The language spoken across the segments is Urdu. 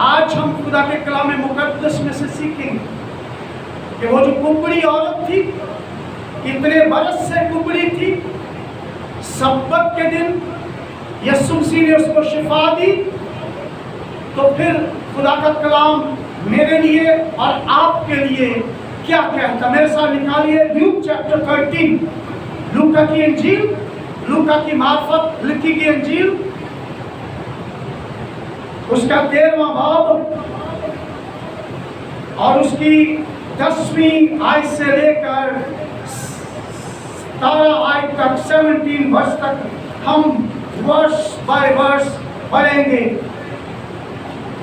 آج ہم خدا کے کلام مقدس میں سے سیکھیں گے کہ وہ جو کبڑی عورت تھی، اتنے برس سے کبڑی تھی، سبت کے دن یسوع مسیح نے اس کو شفا دی، تو پھر خدا کا کلام میرے لیے اور آپ کے لیے کیا کہتا؟ میرے ساتھ نکالیے لوک چیپٹر 13، لوکا کی انجیل، لوکا کی معرفت لکھی گئی انجیل، اس کا 13واں باب اور اس کی 10ویں آیت سے لے کر 17 آیت تک، 17 ورس تک ہم ورس بائی ورس پڑھیں گے۔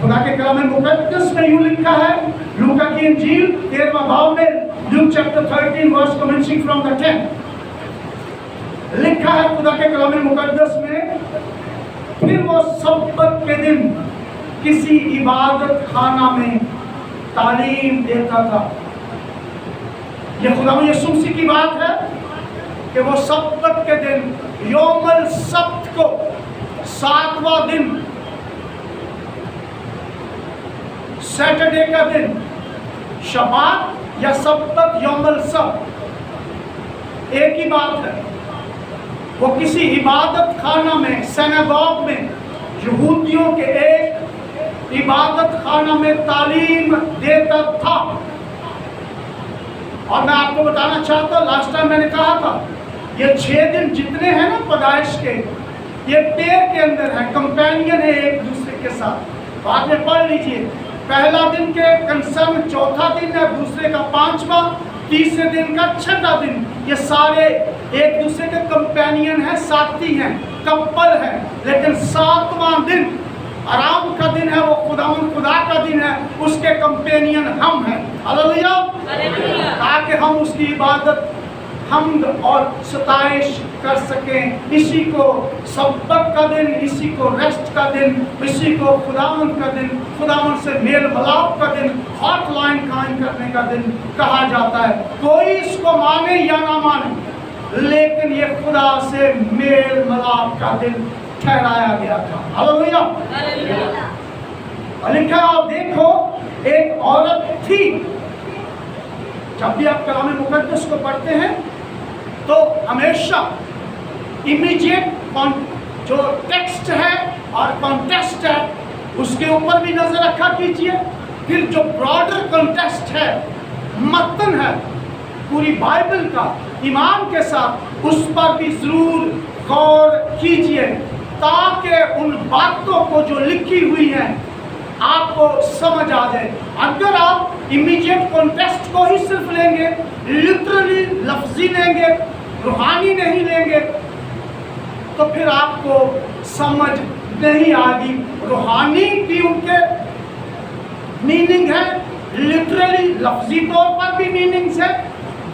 خدا کے کلام مقدس میں یوں لکھا ہے، لوکا کی انجیل 13واں باب میں، Luke chapter 13 verse commencing from the 10 لکھا ہے خدا کے کلام مقدس میں، پھر وہ سبت کے دن کسی عبادت خانہ میں تعلیم دیتا تھا۔ یہ خدا یسوع مسیح کی بات ہے کہ وہ سبت کے دن، یوم السبت کو، 7واں دن، سیٹرڈے کا دن، شبات یا سبت، یوم السبت ایک ہی بات ہے، وہ کسی عبادت خانہ میں، سیناگوگ میں، یہودیوں کے ایک عبادت خانہ میں تعلیم دیتا تھا۔ اور میں آپ کو بتانا چاہتا ہوں، لاسٹ ٹائم میں نے کہا تھا، یہ 6 دن جتنے ہیں نا پیدائش کے، یہ پیر کے اندر ہے، کمپینین ہے ایک دوسرے کے ساتھ۔ بعد میں پڑھ لیجئے، پہلا دن کے کنسرن 4تھا دن ہے، دوسرے کا 5واں، تیسرے دن کا 6واں دن، یہ سارے ایک دوسرے کے کمپینین ہیں، ساتھی ہیں، کپل ہیں، لیکن 7واں دن آرام کا دن ہے، وہ خدا کا دن ہے، اس کے کمپینین ہم ہیں۔ ہلیلویا، تاکہ ہم اس کی عبادت، حمد اور ستائش کر سکیں۔ اسی کو سبت کا دن، اسی کو ریسٹ کا دن، اسی کو خداوند کا دن، خداوند سے میل ملاپ کا دن، ہاٹ لائن قائم کرنے کا دن کہا جاتا ہے۔ کوئی اس کو مانے یا نہ مانے، لیکن یہ خدا سے میل ملاپ کا دن ٹھہرایا گیا تھا۔ ہلیلویا، لکھا آپ دیکھو، ایک عورت تھی۔ جب بھی آپ کلام مقدس کو پڑھتے ہیں تو ہمیشہ امیجیٹ جو ٹیکسٹ ہے اور کانٹیکسٹ ہے اس کے اوپر بھی نظر رکھا کیجئے، پھر جو براڈر کانٹیکسٹ ہے، متن ہے پوری بائبل کا ایمان کے ساتھ، اس پر بھی ضرور غور کیجئے، تاکہ ان باتوں کو جو لکھی ہوئی ہیں آپ کو سمجھ آ جائے۔ اگر آپ امیجیٹ کانٹیکسٹ کو ہی صرف لیں گے، لٹرلی لفظی لیں گے، روحانی نہیں لیں گے، تو پھر آپ کو سمجھ نہیں آگی۔ روحانی بھی ان کے میننگ ہے، لٹرلی لفظی طور پر بھی میننگز ہے،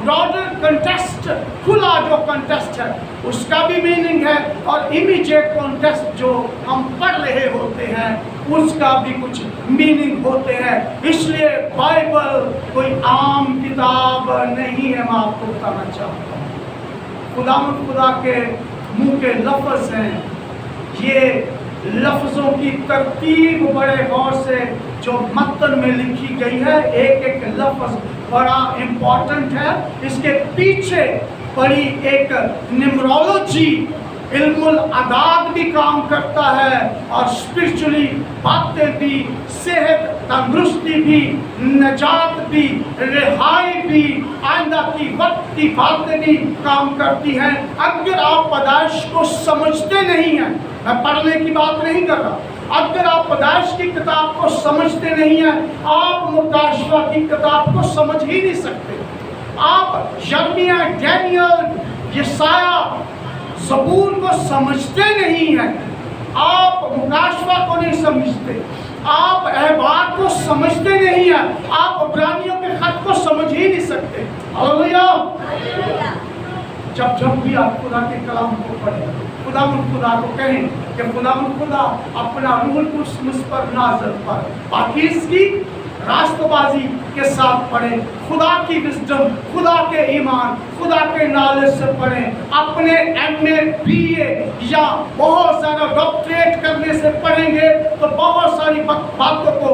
براڈر کنٹیکسٹ، کھلا جو کنٹیکسٹ ہے اس کا بھی میننگ ہے، اور امیجیٹ کانٹیکسٹ جو ہم پڑھ رہے ہوتے ہیں اس کا بھی کچھ میننگ ہوتے ہیں۔ اس لیے بائبل کوئی عام کتاب نہیں ہے، میں آپ کو بتانا چاہتا ہوں۔ خدا کے منہ کے لفظ ہیں، یہ لفظوں کی ترتیب بڑے غور سے جو متن میں لکھی گئی ہے، ایک ایک لفظ بڑا امپورٹنٹ ہے۔ اس کے پیچھے بڑی ایک نیمرولوجی، علم الاعداد بھی کام کرتا ہے، اور اسپرچولی باتیں بھی، صحت تندرستی بھی، نجات بھی، رہائی بھی، آئندہ کی وقت کی باتیں بھی کام کرتی ہیں۔ اگر آپ پیدائش کو سمجھتے نہیں ہیں، میں پڑھنے کی بات نہیں کر رہا، اگر آپ پیدائش کی کتاب کو سمجھتے نہیں ہیں، آپ مکاشفہ کی کتاب کو سمجھ ہی نہیں سکتے۔ آپ یرمیہ، ڈینیل، یسایہ، زبور کو سمجھتے نہیں ہیں، آپ مکاشفہ کو نہیں سمجھتے، آپ احبار کو سمجھتے نہیں ہیں، آپ عبرانیوں کے خط کو سمجھ ہی نہیں سکتے۔ ہلیلویا، جب بھی آپ خدا کے کلام کو پڑھیں، خدا کو کہیں کہ خدا اپنا روح القدس مجھ پر نازل پر، باقی اس کی راست بازی کے ساتھ پڑھیں، خدا کی وزڈم، خدا کے ایمان، خدا کے نالج سے پڑھیں۔ اپنے MA BA یا بہت زیادہ ڈاکٹریٹ کرنے سے پڑھیں گے تو بہت ساری باتوں کو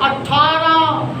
18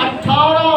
18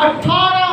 18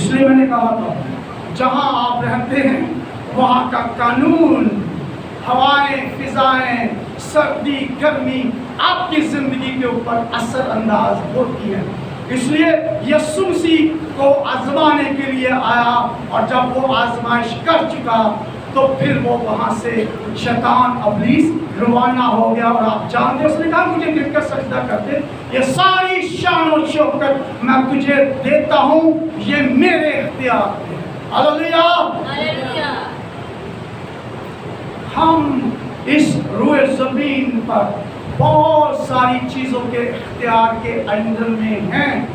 اس لیے میں نے کہا تھا جہاں آپ رہتے ہیں وہاں کا قانون، ہوائیں، فضائیں، سردی، گرمی آپ کی زندگی کے اوپر اثر انداز ہوتی ہے. اس لیے یسوع مسیح کو آزمانے کے لیے آیا، اور جب وہ آزمائش کر چکا تو پھر وہ وہاں سے شیطان ابلیس روانہ ہو گیا. اور آپ جانتے اس نے کہا مجھے گر کر سجدہ کرتے، یہ ساری شان و شوکت میں تجھے دیتا ہوں، یہ میرے اختیار ہے. ہلیلویا. ہلیلویا. ہم اس روئے زمین پر بہت ساری چیزوں کے اختیار کے اندر میں ہیں،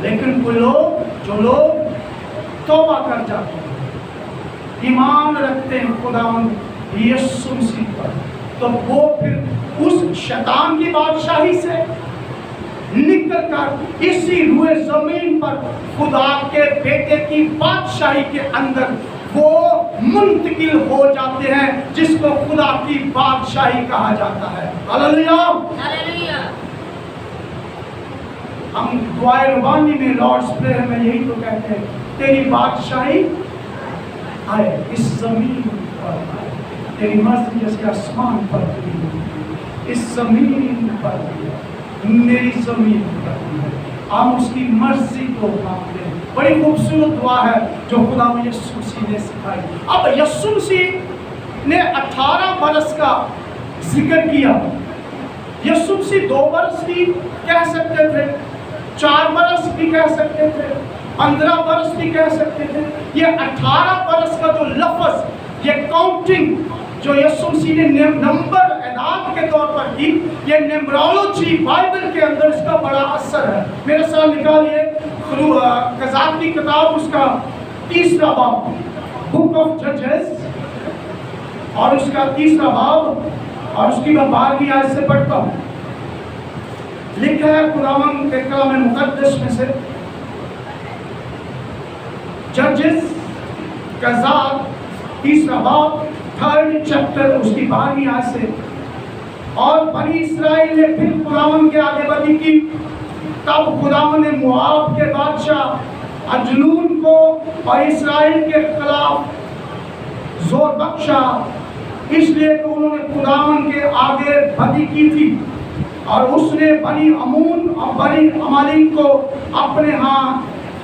لیکن وہ لوگ جو لوگ توبہ کر جاتے ہیں، ایمان رکھتے ہیں خداوند یسوع مسیح پر، تو وہ پھر اس شیطان کی بادشاہی سے نکل کر اسی روئے زمین پر خدا کے بیٹے کی بادشاہی کے اندر وہ منتقل ہو جاتے ہیں، جس کو خدا کی بادشاہی کہا جاتا ہے. ہلیلویا. ہلیلویا. ہم دعائے ربانی میں لارڈس پریئر میں یہی تو کہتے ہیں تیری بادشاہی آئے اس زمین پر آئے، تیری مرضی جیسے آسمان پر ہوئی، اس زمین پر میری زمین پر. ہم اس کی مرضی کو مانتے ہیں. بڑی خوبصورت دعا ہے جو خدا میں یسوع مسیح نے سکھائی. اب یسوع مسیح نے 18 برس کا ذکر کیا. یسوع مسیح 2 برس بھی کہہ سکتے تھے، 4 برس بھی کہہ سکتے تھے، 15 برس بھی کہہ سکتے تھے. یہ 18 برس کا جو لفظ، یہ کاؤنٹنگ جو یسوع مسیح نے نمبر اعداد کے طور پر کی، یہ نیمرولوجی بائبل کے اندر اس کا بڑا اثر ہے. میرے ساتھ نکالیے قضات کی کتاب، اس کا 3 باب، بک آف ججز، اور اس کا 3 باب، اور اس کی میں 12ویں آیت سے پڑھتا ہوں. لکھا ہے خداوند کے کلام مقدس میں سے، ججز قضات 3 باب 3rd چیپٹر، اس کی 12ویں آیت سے. اور بنی اسرائیل نے پھر خداوند کے آگے بدی کی، تب خداوند نے مواب کے بادشاہ اجلون کو اور اسرائیل کے خلاف زور بخشا، اس لیے کہ انہوں نے خداوند کے آگے بدی کی تھی. اور اس نے بنی امون اور بنی عمالیق کو اپنے ہاں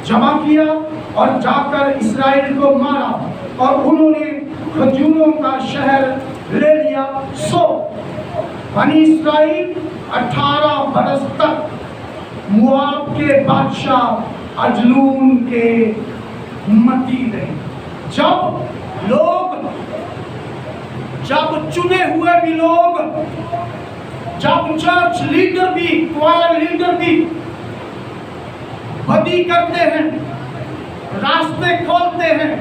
جمع کیا اور جا کر اسرائیل کو مارا، اور انہوں نے کھجوروں کا شہر لے لیا. سو بنی اسرائیل 18 برس تک مواب کے بادشاہ اجلون کے متی رہے. جب چنے ہوئے بھی لوگ، جب چرچ لیڈر بھی، کوائر لیڈر بھی بدی کرتے ہیں، راستے کھولتے ہیں،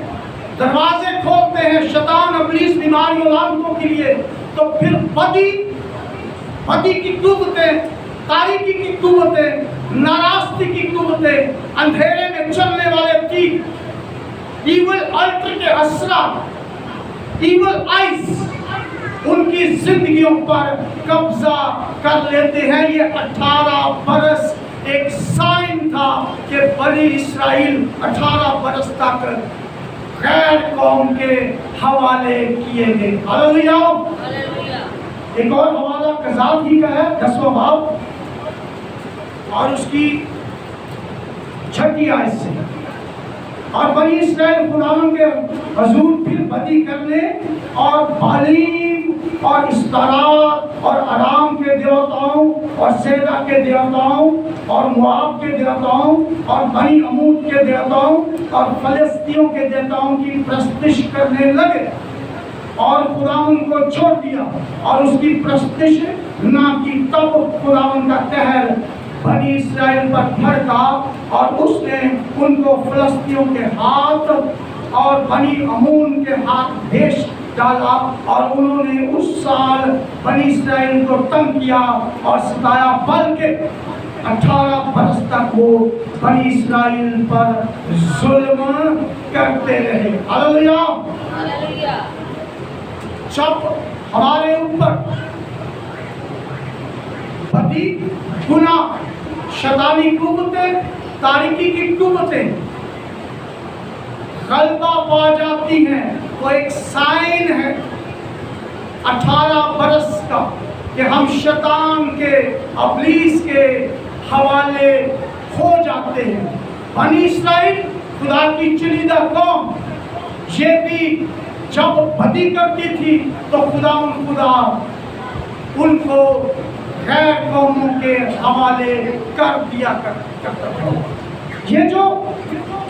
دروازے کھولتے ہیں شیطان ابلیس بیماریوں لعنتوں کے لیے، تو پھر بدی کی قوتیں، تاریکی کی قوتیں، ناراستی کی قوتیں، اندھیرے میں چلنے والے تیر، ایول الٹر کے اثرات، ایول آئیز ان کی زندگیوں پر قبضہ کر لیتے ہیں. یہ 18 برس ایک سائن تھا کہ بنی اسرائیل 18 برس تک غیر قوم کے حوالے کیے گئے. ہلیلویا. ایک اور حوالہ قضات ہی کا ہے 10واں باب اور اس کی 6 آیت سے. اور بنی اسرائیل خداوند کے حضور پھر بدی کرنے اور بالیم اور استارات اور ارام کے دیوتاؤں اور سیدا کے دیوتاؤں اور مواب کے دیوتاؤں اور بنی عمود کے دیوتاؤں اور فلسطینیوں کے دیوتاؤں کی پرستش کرنے لگے، اور خداوند کو چھوڑ دیا اور اس کی پرستش نہ کی. تب خداوند کا قہر بنی اسرائیل پر بھڑکا اور اس نے ان کو فلسطینیوں کے ہاتھ اور بنی عمون کے ہاتھ بھیج ڈالا، اور انہوں نے اس سال بنی اسرائیل کو تنگ کیا اور ستایا، بلکہ 18 برس تک وہ بنی اسرائیل پر ظلم کرتے رہے. ہلیلویا. جب ہمارے اوپر بدی، گناہ، شیطانی قوتیں تاریکی کی قوتیں غلبہ پا جاتی ہیں، وہ ایک سائن ہے 18 برس کا کہ ہم شیطان کے، ابلیس کے حوالے ہو جاتے ہیں۔ بنی اسرائیل خدا کی چنیدہ قوم، یہ بھی جب بدی کرتی تھی تو خدا ان کو غیر قوموں کے حوالے کر دیا کرتا تھا۔ یہ جو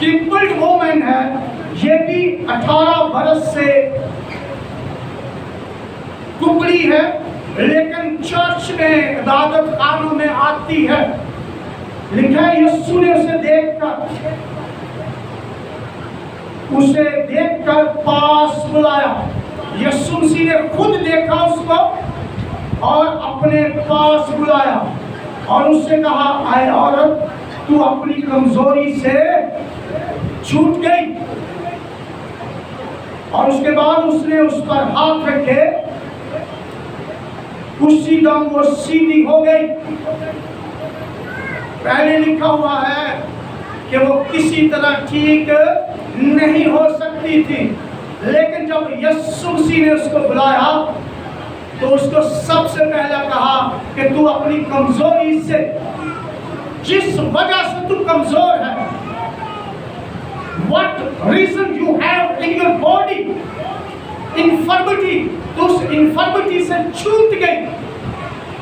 کرپلڈ وومن ہے یہ بھی 18 برس سے ککڑی ہے، لیکن چرچ میں عبادت خانوں میں آتی ہے۔ لکھا ہے یسوع نے اسے دیکھ کر پاس بلایا۔ یسوع مسیح نے خود دیکھا اس کو اور اپنے پاس بلایا اور اس سے کہا، اے عورت تو اپنی کمزوری سے چھوٹ گئی۔ اور اس کے بعد اس نے اس پر ہاتھ رکھے، اسی دم وہ سیدھی ہو گئی۔ پہلے لکھا ہوا ہے کہ وہ کسی طرح ٹھیک نہیں ہو سکتی تھی، لیکن جب یسوع مسیح نے اس کو بلایا تو اس کو سب سے پہلا کہا کہ تو اپنی کمزوری سے، جس وجہ سے تو کمزور ہے، what reason you have in your body, infirmity، تو اس انفرمٹی سے چھوٹ گئی۔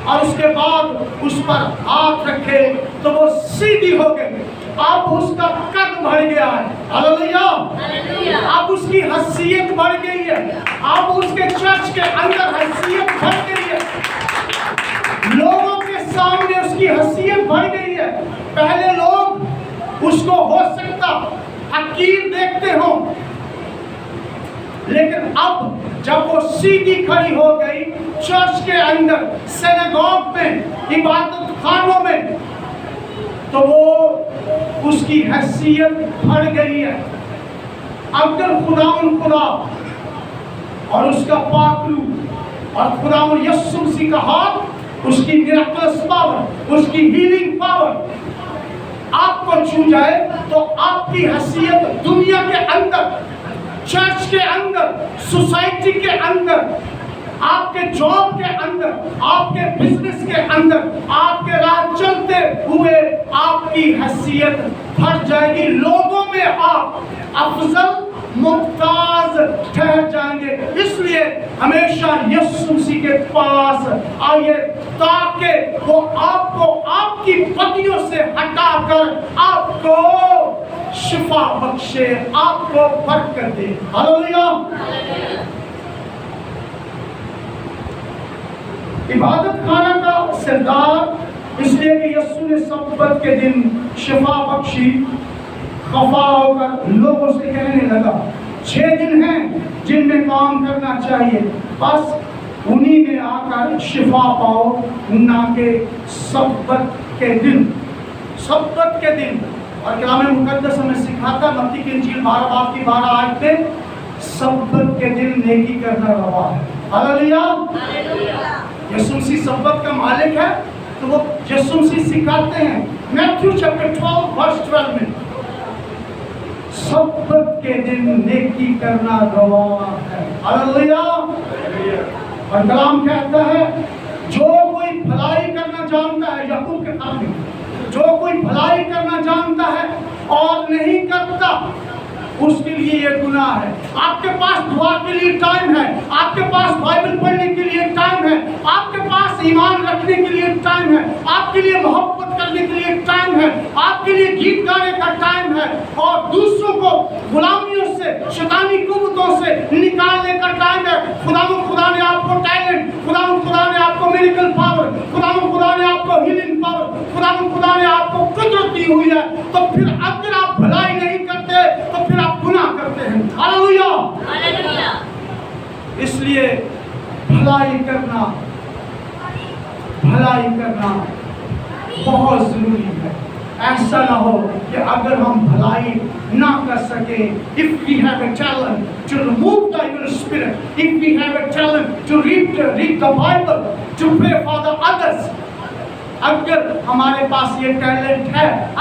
اور اس کے بعد اس پر ہاتھ رکھے تو وہ سیدھی ہو گئی۔ اب اس کا قد بڑھ گیا ہے، ہلیلویہ۔ اب اس کی حیثیت بڑھ گئی ہے، اب اس کے چرچ کے اندر حیثیت بڑھ گئی ہے، لوگوں کے سامنے اس کی حیثیت بڑھ گئی ہے۔ پہلے لوگ اس کو ہو سکتا حقیر دیکھتے ہوں، لیکن اب جب وہ سیدھی کھڑی ہو گئی چرچ کے اندر، سینگوگ میں، عبادت خانوں میں، تو وہ اس کی حیثیت بڑھ گئی ہے۔ اگر خدا اور اس کا پاک روح اور خدا یسوع مسیح کا ہاتھ، اس کی میراکلس پاور، اس کی ہیلنگ پاور آپ کو چھو جائے تو آپ کی حیثیت دنیا کے اندر، چرچ کے اندر، سوسائٹی کے اندر، آپ کے جاب کے اندر، آپ کے بزنس کے اندر، آپ کے راہ چلتے ہوئے آپ کی حیثیت بڑھ جائے گی۔ لوگوں میں آپ افضل، ممتاز ٹھہر جائیں گے۔ اس لیے ہمیشہ یسوع مسیح کے پاس آئیے تاکہ وہ آپ کو آپ کی بدیوں سے ہٹا کر آپ کو شفا بخشے، آپ کو برکت دے۔ ہلیلویہ۔ عبادت خانہ کا سردار اس لیے کہ یسوع نے سبت کے دن شفا بخشی، خفا ہو کر لوگوں سے کہنے لگا 6 دن ہیں جن میں کام کرنا چاہیے، بس انہی میں آ کر شفا پاؤ، نہ کہ سبت کے دن۔ سبت کے دن، اور کلام مقدس ہمیں سکھاتا ہے متی کی انجیل 12 باب کی 12 آیت میں، سبت کے دن نیکی کرنا روا ہے۔ ہلیلویہ۔ یسوع مسیح سبت کا مالک ہے، تو وہ یسوع مسیح سکھاتے ہیں میتھیو چیپٹر 12 ورس 12 میں، سبت کے دن نیکی کرنا روا ہے۔ ہلیلویہ۔ اور کلام کہتا ہے جو کوئی بھلائی کرنا جانتا ہے، یعقوب کے خط میں، جو کوئی بھلائی کرنا جانتا ہے اور نہیں کرتا، اس کے لیے یہ گناہ ہے۔ آپ کے پاس دعا کے لیے ٹائم ہے، آپ کے پاس بائبل پڑھنے کے لیے ٹائم ہے، آپ کے پاس ایمان رکھنے کے لیے ٹائم ہے، آپ کے لیے محبت کرنے کے لیے ٹائم ہے، آپ کے لیے گیت گانے کا ٹائم ہے، اور دوسروں کو غلامیوں سے، شیطانی قوتوں سے نکالنے کا ٹائم ہے۔ خدا نے آپ کو ٹیلنٹ، خدا نے آپ کو میریکل پاور، خدا نے آپ کو ہیلنگ پاور، خدا نے آپ کو قدرت دی ہوئی ہے، تو پھر اگر آپ بھلائی نہیں کرتے تو پھر آپ گناہ کرتے ہیں۔ ہلیلویہ۔ اس لیے بھلائی کرنا بہت ضروری ہے۔ ایسا نہ ہو کہ اگر ہم بھلائی نہ کر سکیں، if we have a talent to remove the evil spirit, if we have a talent to read the Bible, to pray for the others، اگر ہمارے پاس یہ ٹیلنٹ ہے،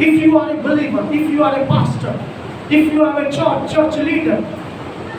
If you are a believer, if you are a pastor, if you are a church leader,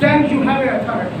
then you have a authority.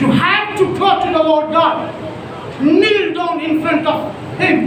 You have to go to the Lord God, kneel down in front of Him,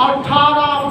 18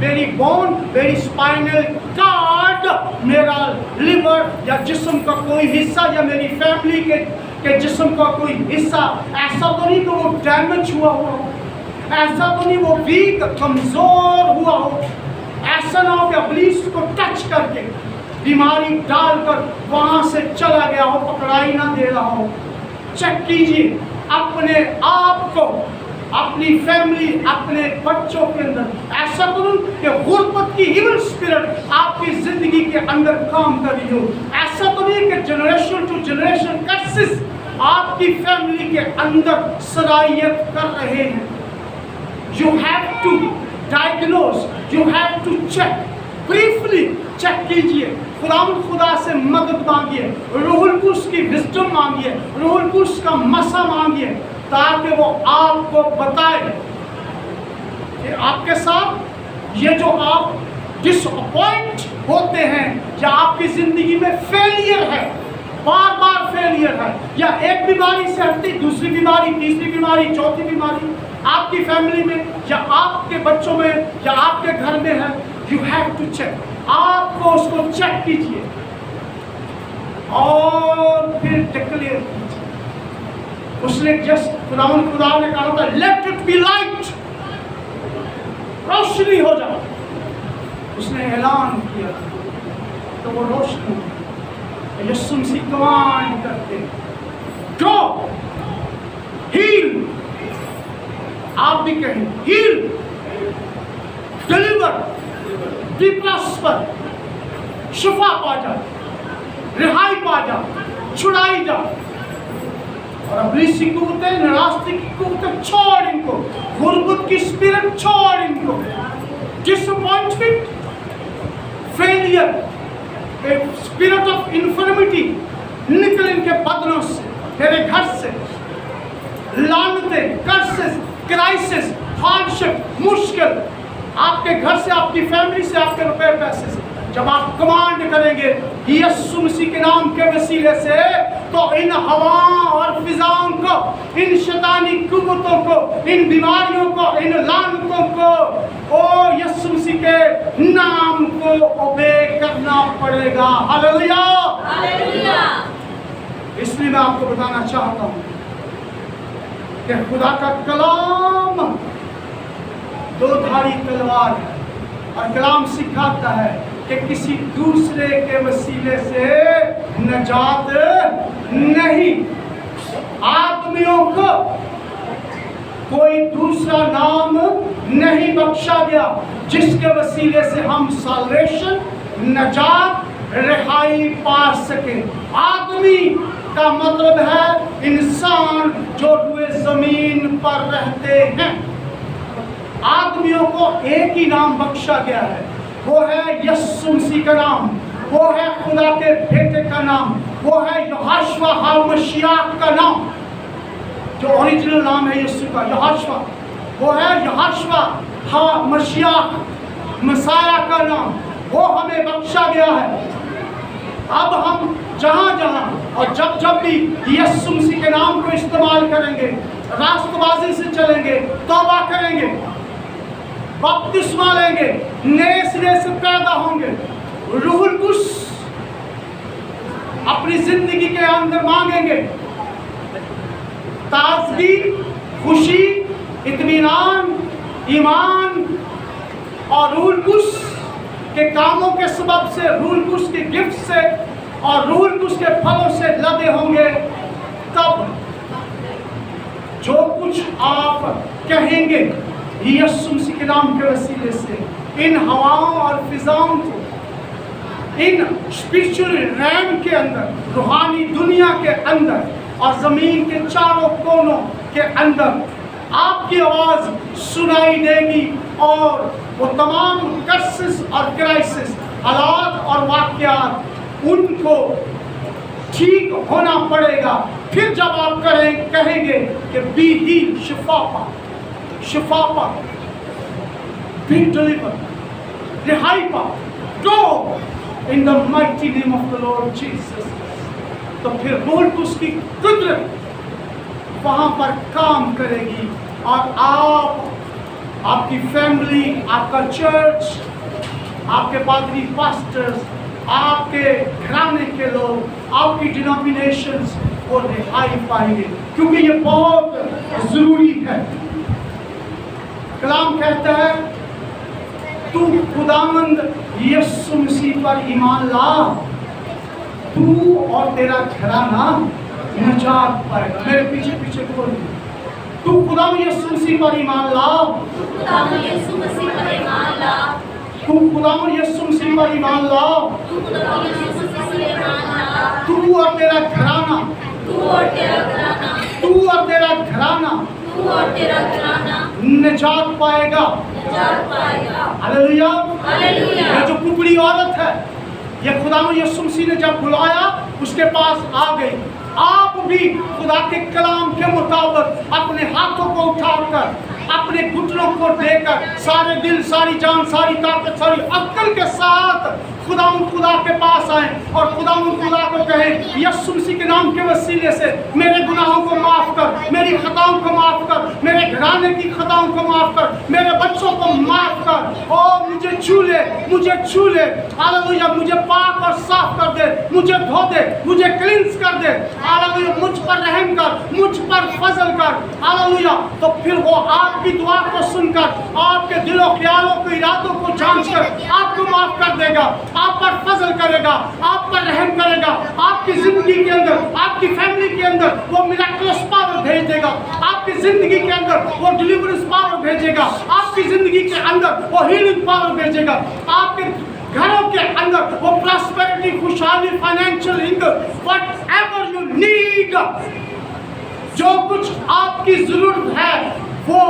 میری بون، میری اسپائنل کارڈ، میرا لیور یا جسم کا کوئی حصہ یا میری فیملی کے جسم کا کوئی حصہ ایسا تو نہیں کہ وہ ڈیمیج ہوا ہو، ایسا تو نہیں وہ ویک کمزور ہوا ہو، ایسا نہ ہو کہ ابلیس کو ٹچ کر کے بیماری ڈال کر وہاں سے چلا گیا ہو، پکڑائی نہ دے رہا ہو۔ چیک کیجئے اپنے آپ کو، اپنی فیملی، اپنے بچوں کے اندر ایسا کروں کہ غربت کی ایون اسپرٹ آپ کی زندگی کے اندر کام کر رہی ہو۔ ایسا تو نہیں کہ جنریشن ٹو جنریشن کرسز آپ کی فیملی کے اندر سرایت کر رہے ہیں۔ You have to diagnose, you have to check, briefly check کیجئے، خدا سے مدد مانگیے، روح القدس کی وزڈم مانگیے، روح القدس کا مسا مانگیے، تاکہ وہ آپ کو بتائے کہ آپ کے ساتھ یہ جو آپ ڈس اپوائنٹ ہوتے ہیں یا آپ کی زندگی میں فیلئر ہے، بار بار فیلئر ہے، یا ایک بیماری سے ہٹتی دوسری بیماری، تیسری بیماری، چوتھی بیماری آپ کی فیملی میں یا آپ کے بچوں میں یا آپ کے گھر میں ہے، یو ہیو ٹو چیک، آپ کو اس کو چیک کیجئے اور پھر ڈکلیئر کیجئے۔ اس نے خدا نے کہا تھا لیٹ اٹ بی لائٹ، روشنی ہو جائے، اس نے اعلان کیا تو وہ روشنی، یسوع مسیح کمانڈ کرتے گو ہیل، آپ بھی کہیں ہیل، ڈیلیور، بی پراسپر، شفا پا جا، رہائی پا جا، چھڑائی جا، اور ابلیس کی قوتیں، ناراستی کی قوتیں چھوڑ ان کو، غربت کی اسپرٹ چھوڑ ان کو، disappointment, failure, spirit of infirmity نکل ان کے بدنوں سے، تیرے گھر سے، لعنتیں، کرسز، کرائسس، ہارڈشپ، مشکل آپ کے گھر سے، آپ کی فیملی سے، آپ کے روپے پیسے سے، جب آپ کمانڈ کریں گے یسوع مسیح کے نام کے وسیلے سے، تو ان ہواؤں اور فضاؤں کو، ان شیطانی قوتوں کو، ان بیماریوں کو، ان لعنتوں کو، او یسوع مسیح کے نام کو اوبے کرنا پڑے گا۔ Hallelujah, hallelujah. اس لیے میں آپ کو بتانا چاہتا ہوں کہ خدا کا کلام دو دھاری تلوار ہے، اور کلام سکھاتا ہے کہ کسی دوسرے کے وسیلے سے نجات نہیں، آدمیوں کو کوئی دوسرا نام نہیں بخشا گیا جس کے وسیلے سے ہم سالویشن، نجات، رہائی پا سکیں۔ آدمی کا مطلب ہے انسان جو روئے زمین پر رہتے ہیں۔ آدمیوں کو ایک ہی نام بخشا گیا ہے، وہ ہے یسوع مسیح کا نام، وہ ہے خدا کے بیٹے کا نام، وہ ہے یہوشوا ہامشیاہ کا نام، جو اوریجنل نام ہے یسوع کا، یہوشوا، وہ ہے یہوشوا ہامشیاہ، مسیح کا نام، وہ ہمیں بخشا گیا ہے۔ اب ہم جہاں جہاں اور جب جب بھی یسوع مسیح کے نام کو استعمال کریں گے، راست بازی سے چلیں گے، توبہ کریں گے، بپتسمہ لیں گے، نئے سرے سے پیدا ہوں گے، روح القدس اپنی زندگی کے اندر مانگیں گے، تازگی، خوشی، اطمینان، ایمان اور روح القدس کے کاموں کے سبب سے، روح القدس کے گفٹ سے اور روح القدس کے پھلوں سے لدے ہوں گے، تب جو کچھ آپ کہیں گے یسوع مسیح کے نام کے وسیلے سے، ان ہواؤں اور فضاؤں کو، ان اسپرچل ریم کے اندر، روحانی دنیا کے اندر اور زمین کے چاروں کونوں کے اندر آپ کی آواز سنائی دے گی، اور وہ تمام کرسز اور کرائسس، حالات اور واقعات، ان کو ٹھیک ہونا پڑے گا۔ پھر جب آپ کہیں گے کہ بی ہیل، شفا پا، شفا پا، بی ڈیلیور، رہائی پا، go in the mighty name of the lord Jesus, تو پھر روح القدس کی قدرت وہاں پر کام کرے گی، اور آپ آپ کی فیملی، آپ کا چرچ، آپ کے پادری پاسٹرز، آپ کے گھرانے کے لوگ، آپ کی ڈینومینیشنز وہ رہائی پائیں گے، کیونکہ یہ بہت ضروری ہے۔ کلام کہتا ہے تو خداوند یسوع مسیح پر ایمان لا، تو اور تیرا گھرانہ نجات پائے گا۔ میرے پیچھے پیچھے بولیے، تو خداوند یسوع مسیح پر ایمان لا، خداوند یسوع مسیح پر ایمان لا، تو خداوند یسوع مسیح پر ایمان لا، تو خداوند یسوع مسیح پر ایمان لا، تو اور تیرا گھرانہ، تو اور تیرا گھرانہ، تو اور تیرا گھرانہ تو اور تیرا گھرانہ نجات پائے گا۔ نجات پائے گا۔ ہاللویا۔ ہاللویا۔ یہ جو ککڑی عورت ہے، یہ خداوند یسوع مسیح نے جب بلایا اس کے پاس آ گئی۔ آپ بھی خدا کے کلام کے مطابق اپنے ہاتھوں کو اٹھا کر، اپنے گھٹنوں کو دے کر، سارے دل، ساری جان، ساری طاقت، ساری عقل کے ساتھ خدا کے پاس آئیں اور خدا کو کہیں یسوع مسیح کے نام کے وسیلے سے میرے گناہوں کو معاف کر، میری خطاؤں کو معاف کر، میرے گھرانے کی خطاؤں کو معاف کر، میرے بچوں کو معاف کر، اور مجھے چھو لے، مجھے چھو لے، ہاللویا، مجھے پاک اور صاف کر دے، مجھے دھو دے، مجھے کلینس کر دے، ہاللویا، مجھ پر رحم کر، مجھ پر فضل کر، ہاللویا۔ تو پھر وہ آپ کی دعا کو سن کر، آپ کے دل و خیالوں کو، ارادوں کو جانچ کر آپ کو معاف کر دے گا، آپ پر فضل کرے گا، آپ پر رحم کرے گا، آپ کی زندگی کے اندر، آپ کی فیملی کے اندر وہ میراکلس پاور بھیج دے گا، آپ کی زندگی کے اندر وہ ڈیلیورنس پاور بھیجے گا، آپ کی زندگی کے اندر وہ ہیلنگ پاور بھیجے گا، آپ کے گھروں کے اندر وہ پراسپیرٹی، خوشحالی، financial income, what ever you need, جو کچھ آپ کی ضرورت ہے وہ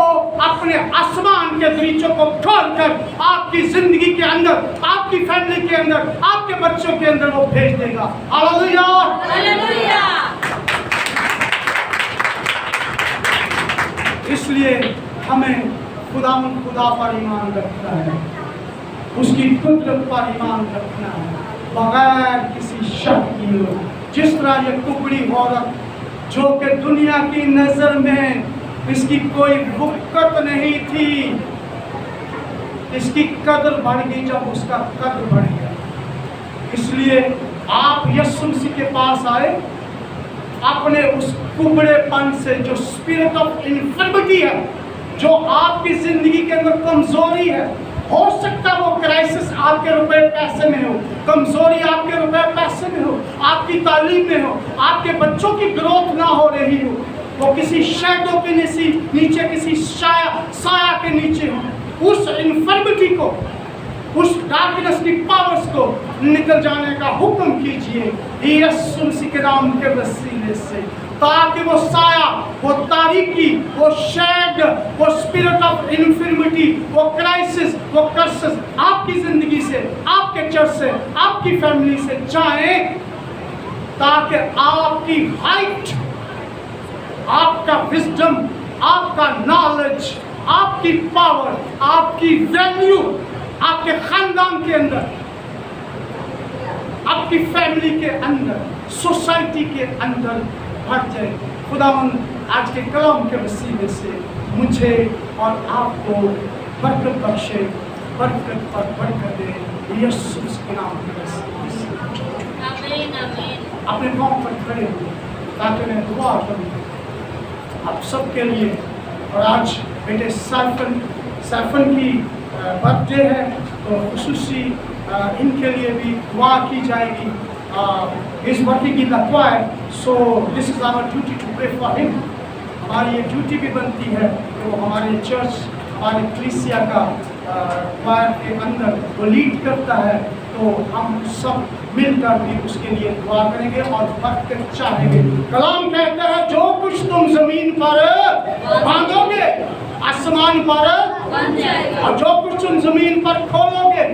اپنے آسمان کے دریچوں کو کھول کر آپ کی زندگی کے اندر، آپ کی فیملی کے اندر، آپ کے بچوں کے اندر وہ بھیج دے گا۔ ہاللویا۔ ہاللویا۔ اس لیے ہمیں خدا پر ایمان رکھنا ہے، اس کی قدرت پر ایمان رکھنا ہے، بغیر کسی شک کیے۔ جس طرح یہ ککڑی عورت جو کہ دنیا کی نظر میں اس کی کوئی وقت نہیں تھی، اس کی قدر بڑھ گئی جب اس کا قد بڑھ گیا۔ اس لیے آپ یسوع مسیح کے پاس آئے، اپنے اس کبڑے پن سے جو اسپرٹ آف انفرمٹی ہے، جو آپ کی زندگی کے اندر کمزوری ہے، ہو سکتا ہے وہ کرائسس آپ کے روپے پیسے میں ہو، کمزوری آپ کے روپے پیسے میں ہو، آپ کی تعلیم میں ہو، آپ کے بچوں کی گروتھ نہ ہو رہی ہو، وہ کسی شیڈو کے نیچے، کسی سایہ کے نیچے ہو، اس انفرمٹی کو، اس ڈارکنس کی پاورز کو نکل جانے کا حکم کیجئے یسوع مسیح کے نام کے وسیلے سے، تاکہ وہ سایہ، وہ تاریکی، وہ شیڈ، وہ اسپرٹ آف انفرمٹی، وہ کرائسس، وہ کرسز آپ کی زندگی سے، آپ کے چرچ سے، آپ کی فیملی سے جائیں، تاکہ آپ کی ہائٹ، آپ کا وزڈم، آپ کا نالج، آپ کی پاور، آپ کی ویلیو آپ کے خاندان کے اندر، آپ کی فیملی کے اندر، سوسائٹی کے اندر بڑھ جائے۔ خداوند آج کے کلام کے وسیلے سے مجھے اور آپ کو برکت بخشے، برکت پر برکت دے، یسوع کے نام کے وسیلے سے۔ آمین آمین۔ اپنے پاؤں پر کھڑے ہوئے تاکہ میں دعا کروں آپ سب کے لیے۔ اور آج بیٹے سیفن کی برتھ ڈے ہے، تو خصوصی ان کے لیے بھی دعا کی جائے گی۔ اس برتھ کی دعا ہے، so this is our duty to pray for ہم۔ ہماری یہ ڈیوٹی بھی بنتی ہے کہ وہ ہمارے چرچ، ہمارے کلیسیا کا choir کے اندر وہ لیڈ کرتا ہے، تو ہم سب مل کر بھی اس کے لیے دعا کریں گے اور برکت چاہیں گے۔ کلام کہتا ہے جو کچھ تم زمین پر باندھو گے آسمان پر بن جائے گا، اور جو کچھ تم زمین پر کھولو گے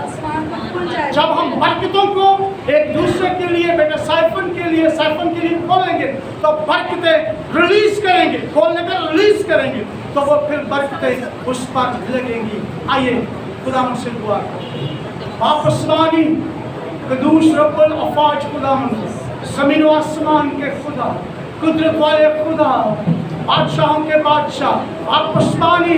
آسمان پر کھل جائے گا۔ جب ہم برکتوں کو ایک دوسرے کے لیے، بیٹا سائفن کے لیے کھولیں گے تو برکتیں ریلیز کریں گے، کھولنے کا ریلیز کریں گے تو وہ پھر برکتیں اس پر لگیں گی۔ آئیے خدا ہم سے دعا کریں۔ آسمانی قدوس رب الافواج خداوند، زمین و آسمان کے خدا، قدرت والے خدا، بادشاہوں کے بادشاہ، آپ آسمانی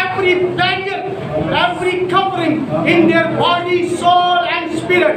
Every barrier, every covering in their body, soul and spirit,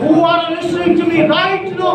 Who are listening to me right now,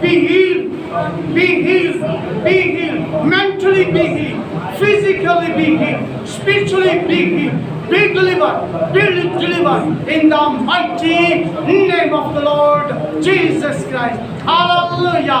be healed, be healed, be healed, mentally be healed, physically be healed, spiritually be healed, be delivered in the mighty name of the Lord Jesus Christ. Hallelujah.